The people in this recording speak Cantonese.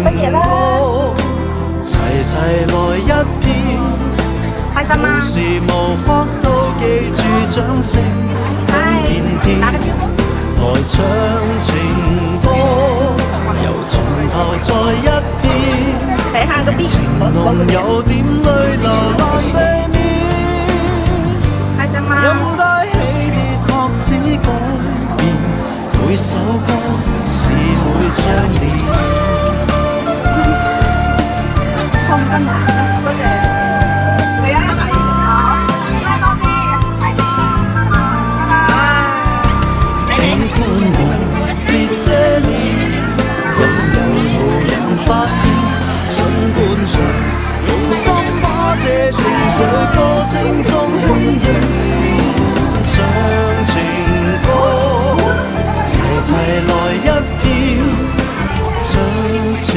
乜嘢啦？齊齊來一遍，開心嗎？無時無刻都記住掌聲更甜甜，打個招呼。來唱情歌，由從頭再一遍，睇下個 B 情濃有點淚流難避免，開心嗎？任帶起跌學只改變，每首歌是每張臉。開唔開啊？多謝。你啊，拉多啲，快啲。喜歡我別遮臉，任由途人發現，儘管唱，用心把這情緒歌聲中渲染，唱情歌，齊齊來一遍，唱情